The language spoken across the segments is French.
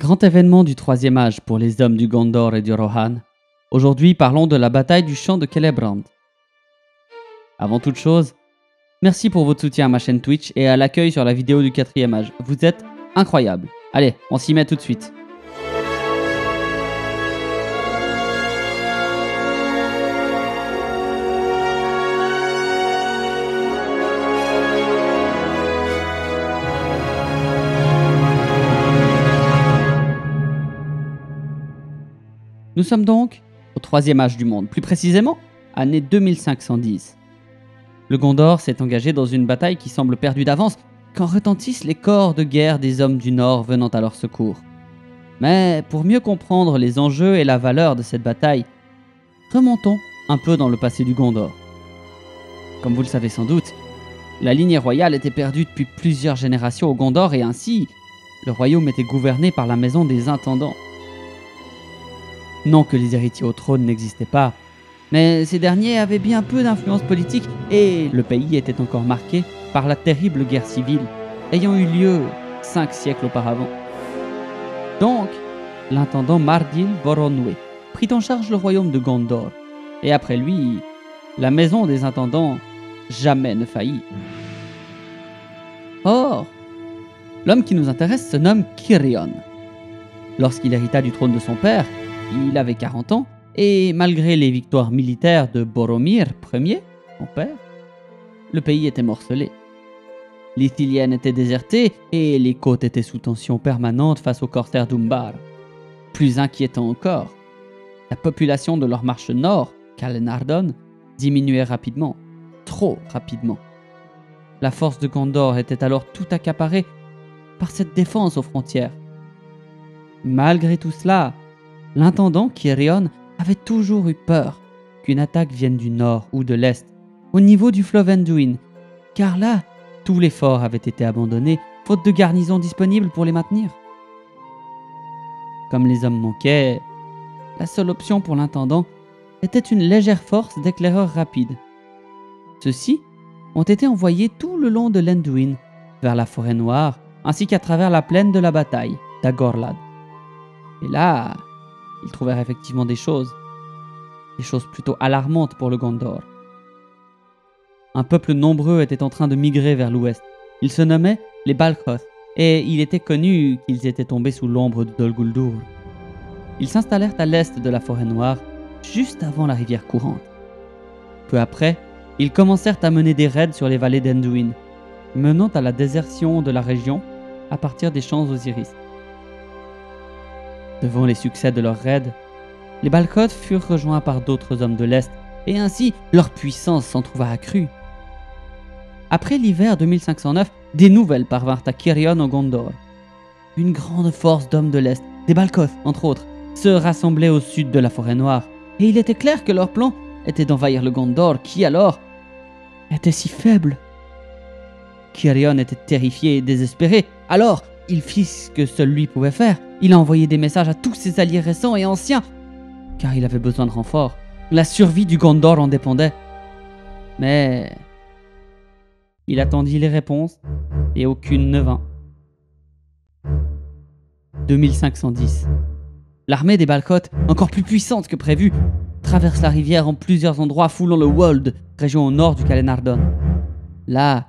Grand événement du troisième âge pour les hommes du Gondor et du Rohan. Aujourd'hui, parlons de la bataille du champ de Celebrand. Avant toute chose, merci pour votre soutien à ma chaîne Twitch et à l'accueil sur la vidéo du quatrième âge. Vous êtes incroyables. Allez, on s'y met tout de suite. Nous sommes donc au troisième âge du monde, plus précisément, année 2510. Le Gondor s'est engagé dans une bataille qui semble perdue d'avance quand retentissent les corps de guerre des hommes du Nord venant à leur secours. Mais pour mieux comprendre les enjeux et la valeur de cette bataille, remontons un peu dans le passé du Gondor. Comme vous le savez sans doute, la lignée royale était perdue depuis plusieurs générations au Gondor et ainsi, le royaume était gouverné par la maison des intendants. Non que les héritiers au trône n'existaient pas, mais ces derniers avaient bien peu d'influence politique et le pays était encore marqué par la terrible guerre civile ayant eu lieu 5 siècles auparavant. Donc, l'intendant Mardil Boronwe prit en charge le royaume de Gondor, et après lui, la maison des intendants jamais ne faillit. Or, l'homme qui nous intéresse se nomme Cirion. Lorsqu'il hérita du trône de son père, il avait 40 ans, et malgré les victoires militaires de Boromir Ier, son père, le pays était morcelé. L'Ithilien était déserté et les côtes étaient sous tension permanente face aux corsaires d'Umbar. Plus inquiétant encore, la population de leur marche nord, Calenardon, diminuait rapidement, trop rapidement. La force de Gondor était alors tout accaparée par cette défense aux frontières. Malgré tout cela, l'intendant Cirion avait toujours eu peur qu'une attaque vienne du nord ou de l'est, au niveau du fleuve Anduin, car là, tous les forts avaient été abandonnés, faute de garnisons disponibles pour les maintenir. Comme les hommes manquaient, la seule option pour l'intendant était une légère force d'éclaireurs rapides. Ceux-ci ont été envoyés tout le long de l'Anduin, vers la forêt noire, ainsi qu'à travers la plaine de la bataille, d'Agorlad. Et là, ils trouvèrent effectivement des choses plutôt alarmantes pour le Gondor. Un peuple nombreux était en train de migrer vers l'ouest. Ils se nommaient les Balthoth, et il était connu qu'ils étaient tombés sous l'ombre de Dol Guldur. Ils s'installèrent à l'est de la forêt noire, juste avant la rivière courante. Peu après, ils commencèrent à mener des raids sur les vallées d'Anduin, menant à la désertion de la région à partir des champs Osiris. Devant les succès de leurs raids, les Balthoth furent rejoints par d'autres hommes de l'Est, et ainsi leur puissance s'en trouva accrue. Après l'hiver de 1509, des nouvelles parvinrent à Cirion au Gondor. Une grande force d'hommes de l'Est, des Balthoth entre autres, se rassemblait au sud de la forêt noire, et il était clair que leur plan était d'envahir le Gondor, qui alors était si faible. Cirion était terrifié et désespéré, alors il fit ce que seul lui pouvait faire. Il a envoyé des messages à tous ses alliés récents et anciens, car il avait besoin de renforts. La survie du Gondor en dépendait. Mais il attendit les réponses, et aucune ne vint. 2510. L'armée des Balthoth, encore plus puissante que prévu, traverse la rivière en plusieurs endroits, foulant le Wold, région au nord du Calenardon. Là,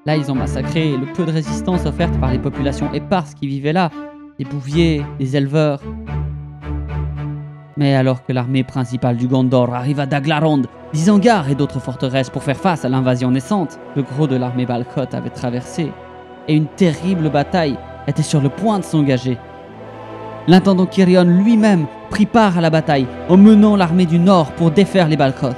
ils ont massacré le peu de résistance offerte par les populations éparses qui vivaient là, des bouviers, des éleveurs. Mais alors que l'armée principale du Gondor arrive à Daglarond, d'Isengard et d'autres forteresses pour faire face à l'invasion naissante, le gros de l'armée Balthoth avait traversé, et une terrible bataille était sur le point de s'engager. L'intendant Cirion lui-même prit part à la bataille en menant l'armée du Nord pour défaire les Balthoth.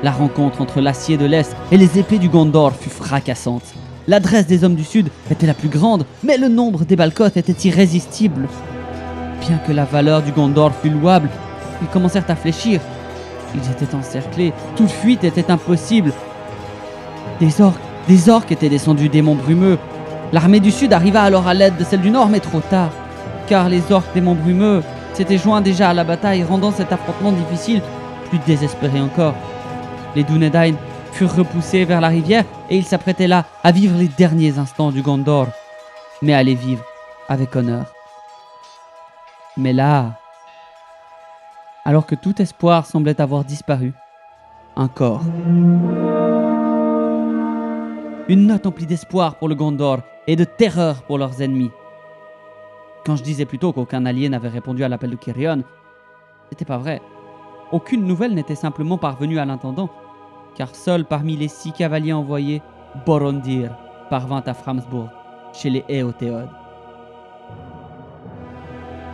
La rencontre entre l'acier de l'Est et les épées du Gondor fut fracassante. L'adresse des hommes du Sud était la plus grande, mais le nombre des Balthoth était irrésistible. Bien que la valeur du Gondor fût louable, ils commencèrent à fléchir. Ils étaient encerclés, toute fuite était impossible. Des orques étaient descendus des monts brumeux. L'armée du Sud arriva alors à l'aide de celle du Nord, mais trop tard, car les orques des monts brumeux s'étaient joints déjà à la bataille, rendant cet affrontement difficile, plus désespéré encore. Les Dúnedain furent repoussés vers la rivière et ils s'apprêtaient là à vivre les derniers instants du Gondor, mais à les vivre avec honneur. Mais là, alors que tout espoir semblait avoir disparu, un corps. Une note emplie d'espoir pour le Gondor et de terreur pour leurs ennemis. Quand je disais plutôt qu'aucun allié n'avait répondu à l'appel de Quirion, c'était pas vrai. Aucune nouvelle n'était simplement parvenue à l'intendant, car seul parmi les 6 cavaliers envoyés, Borondir parvint à Framsburg, chez les Éothéodes.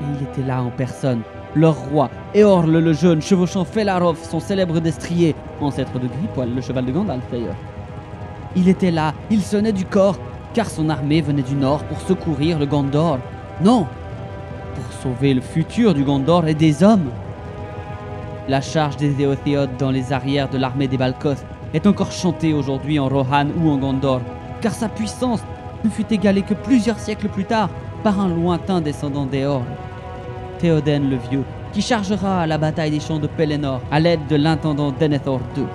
Et il était là en personne, leur roi, Éorle le Jeune, chevauchant Felarof, son célèbre destrier, ancêtre de Gripoil, le cheval de Gandalf d'ailleurs. Il était là, il sonnait du corps, car son armée venait du nord pour secourir le Gondor. Non, pour sauver le futur du Gondor et des hommes. La charge des Éothéodes dans les arrières de l'armée des Balcoth est encore chantée aujourd'hui en Rohan ou en Gondor, car sa puissance ne fut égalée que plusieurs siècles plus tard par un lointain descendant d'Éorl, Théoden le Vieux, qui chargera à la bataille des champs de Pelennor à l'aide de l'intendant Denethor II.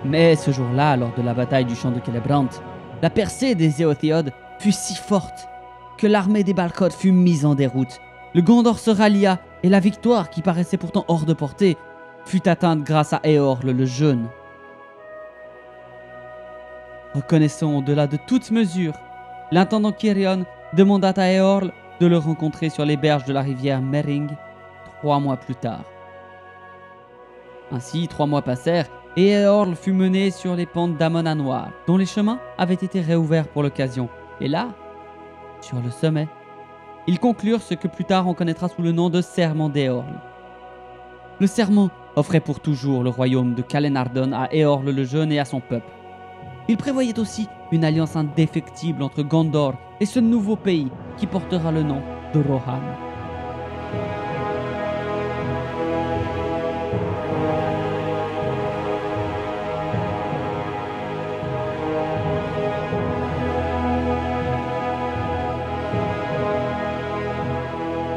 Mais ce jour-là, lors de la bataille du champ de Celebrant, la percée des Éothéodes fut si forte que l'armée des Balcoth fut mise en déroute. Le Gondor se rallia et la victoire, qui paraissait pourtant hors de portée, fut atteinte grâce à Éorle le Jeune. Reconnaissant au-delà de toute mesure, l'intendant Quirion demanda à Éorle de le rencontrer sur les berges de la rivière Mering 3 mois plus tard. Ainsi, 3 mois passèrent et Éorle fut mené sur les pentes d'Amon Anwar, dont les chemins avaient été réouverts pour l'occasion. Et là, sur le sommet, ils conclurent ce que plus tard on connaîtra sous le nom de serment d'Éorle. Le serment offrait pour toujours le royaume de Calenardon à Éorle le Jeune et à son peuple. Il prévoyait aussi une alliance indéfectible entre Gondor et ce nouveau pays qui portera le nom de Rohan.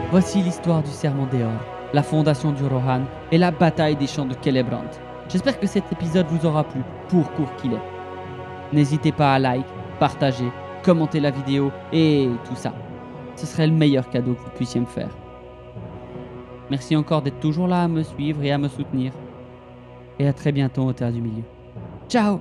Voici l'histoire du serment d'Éorle, la fondation du Rohan et la bataille des champs de Celebrant. J'espère que cet épisode vous aura plu, pour court qu'il est. N'hésitez pas à like, partager, commenter la vidéo et tout ça. Ce serait le meilleur cadeau que vous puissiez me faire. Merci encore d'être toujours là à me suivre et à me soutenir. Et à très bientôt au Terre du Milieu. Ciao!